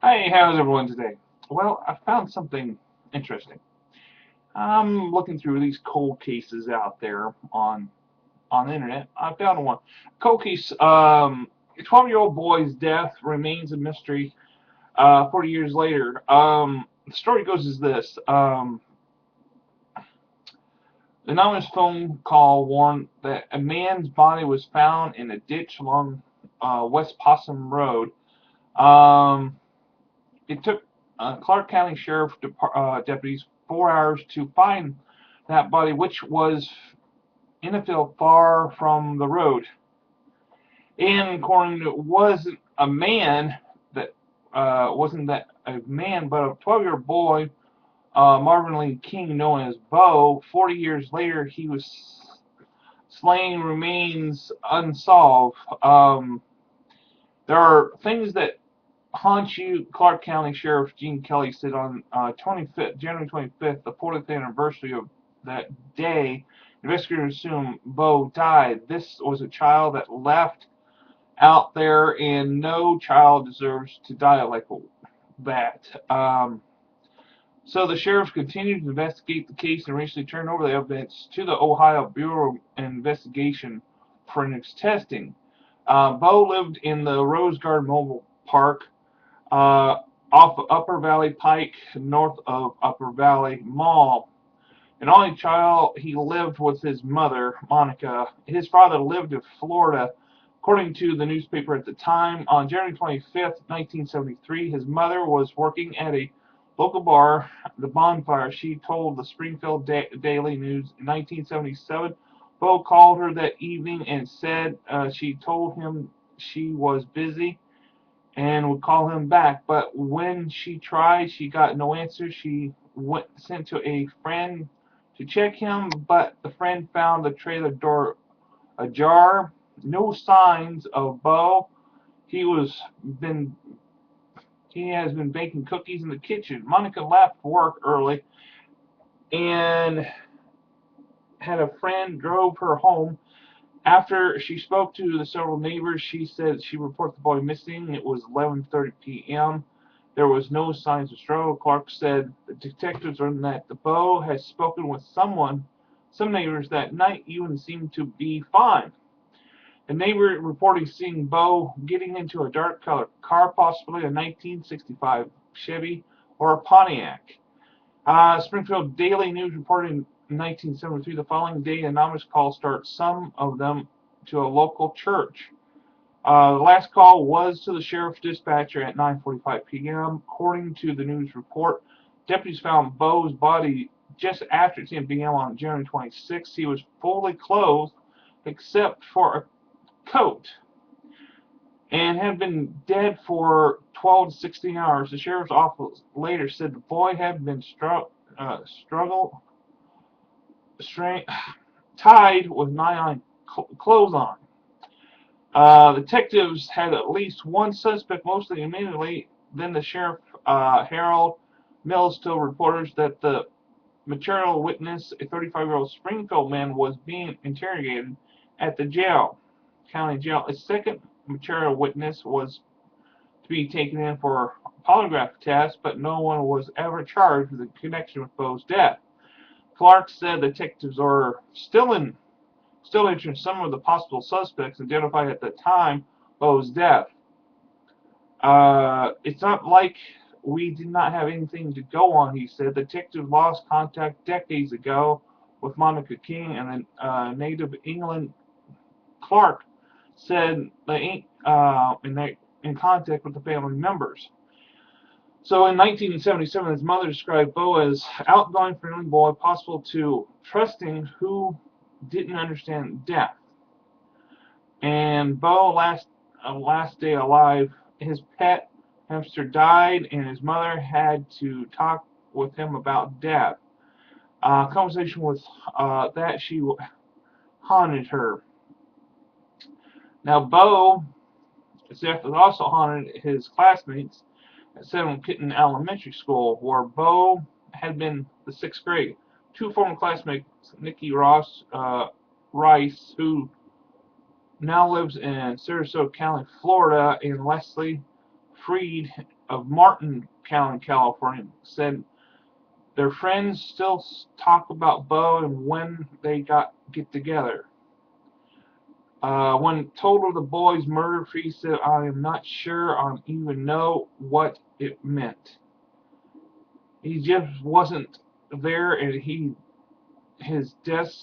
Hey, how's everyone today? Well, I found something interesting. I'm looking through these cold cases out there on the internet. I found one. Cold case. A 12-year-old boy's death remains a mystery. 40 years later. The story goes as this. The anonymous phone call warned that a man's body was found in a ditch along West Possum Road. Um, It took Clark County Sheriff deputies 4 hours to find that body, which was in a field far from the road. And according to it wasn't a man that wasn't that a man, but a 12-year-old boy, Marvin Lee King, known as Bo. 40 years later, he was slain, remains unsolved. There are things that haunt you, Clark County Sheriff Gene Kelly said on January 25th, the 40th anniversary of that day. Investigators assume Bo died. This was a child that left out there, and no child deserves to die like that. So the sheriff continued to investigate the case and recently turned over the evidence to the Ohio Bureau of Investigation forensics testing. Bo lived in the Rose Garden Mobile Park uh, off Upper Valley Pike, north of Upper Valley Mall. An only child, he lived with his mother, Monica. His father lived in Florida. According to the newspaper at the time, on January 25th, 1973, his mother was working at a local bar, the Bonfire. She told the Springfield Daily News in 1977. Bo called her that evening and said she told him she was busy and would call him back. But when she tried, she got no answer. She sent to a friend to check him, but the friend found the trailer door ajar. No signs of Bo. He was been he has been baking cookies in the kitchen. Monica left work early and had a friend drove her home. After she spoke to the several neighbors, she said she reported the boy missing. It was 11:30 p.m. There was no signs of struggle. Clark said the detectives learned that the Bo had spoken with some neighbors that night, even seemed to be fine. A neighbor reporting seeing Bo getting into a dark colored car, possibly a 1965 Chevy or a Pontiac. Springfield Daily News reported in 1973 the following day an anonymous call starts, some of them to a local church. The last call was to the sheriff's dispatcher at 9:45 p.m. According to the news report, deputies found Bo's body just after 10 p.m. on January 26th. He was fully clothed except for a coat and had been dead for 12 to 16 hours. The sheriff's office later said the boy had been struggle tied with nylon clothes on. Detectives had at least one suspect, mostly immediately. Then the sheriff, Harold Mills, told reporters that the material witness, a 35-year-old Springfield man, was being interrogated at the county jail. A second material witness was to be taken in for a polygraph test, but no one was ever charged with a connection with Bo's death. Clark said detectives are still interested in some of the possible suspects identified at the time of Bo's death. It's not like we did not have anything to go on, he said. The detective lost contact decades ago with Monica King, and the native England Clark said they ain't in contact with the family members. So in 1977, his mother described Bo as outgoing, friendly boy, possible to trusting, who didn't understand death. And Bo, last day alive, his pet hamster died, and his mother had to talk with him about death. Conversation with that she haunted her. Now Bo, death also haunted his classmates at Salem Kitten Elementary School, where Bo had been the sixth grade. Two former classmates, Nikki Rice, who now lives in Sarasota County, Florida, and Leslie Freed of Martin County, California, said their friends still talk about Bo and when they get together. When told of the boy's murder, Freed said, "I am not sure I even know what it meant. He just wasn't there, and his desk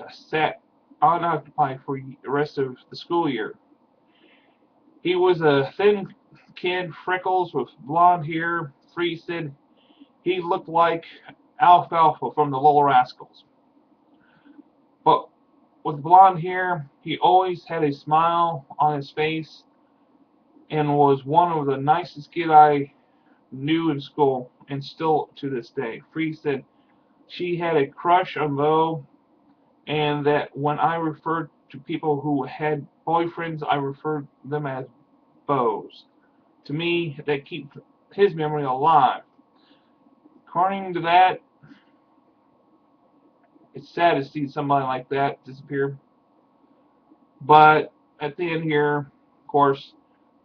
sat unoccupied for the rest of the school year. He was a thin kid, freckles with blonde hair." Freed said he looked like Alfalfa from the Little Rascals. But with blonde hair, he always had a smile on his face and was one of the nicest kids I knew in school, and still to this day. Freed said she had a crush on Bo, and that when I referred to people who had boyfriends, I referred them as Bo's. To me, that keeps his memory alive. According to that, it's sad to see somebody like that disappear. But at the end here, of course,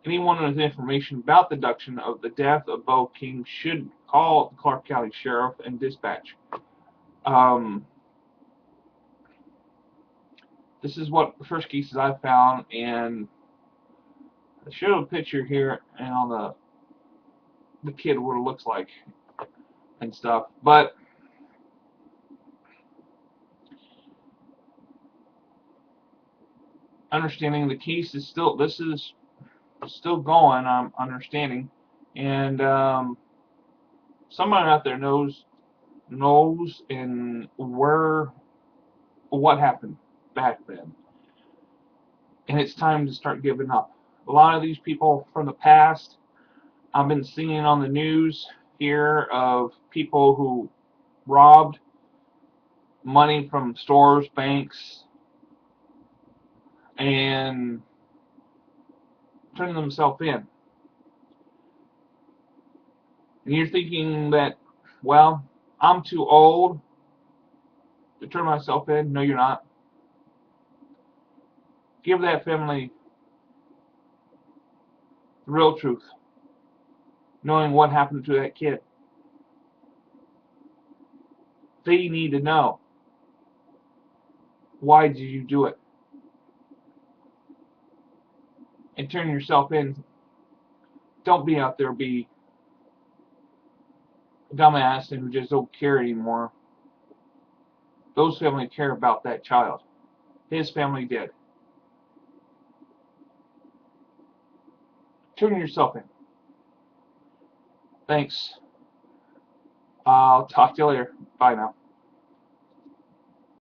anyone with information about the abduction of the death of Bo King should call the Clark County Sheriff and dispatch. Um, this is what the first cases I found, and I showed a picture here and on the kid what it looks like and stuff. But understanding the case is still this is still going. I'm understanding, and someone out there knows and where what happened back then, and it's time to start giving up. A lot of these people from the past, I've been seeing on the news here of people who robbed money from stores, banks, and turning themselves in. And you're thinking that, well, I'm too old to turn myself in. No, you're not. Give that family the real truth, knowing what happened to that kid. They need to know, why did you do it? And turn yourself in. Don't be out there be a dumbass and who just don't care anymore. Those family care about that child. His family did. Turn yourself in. Thanks. I'll talk to you later. Bye now.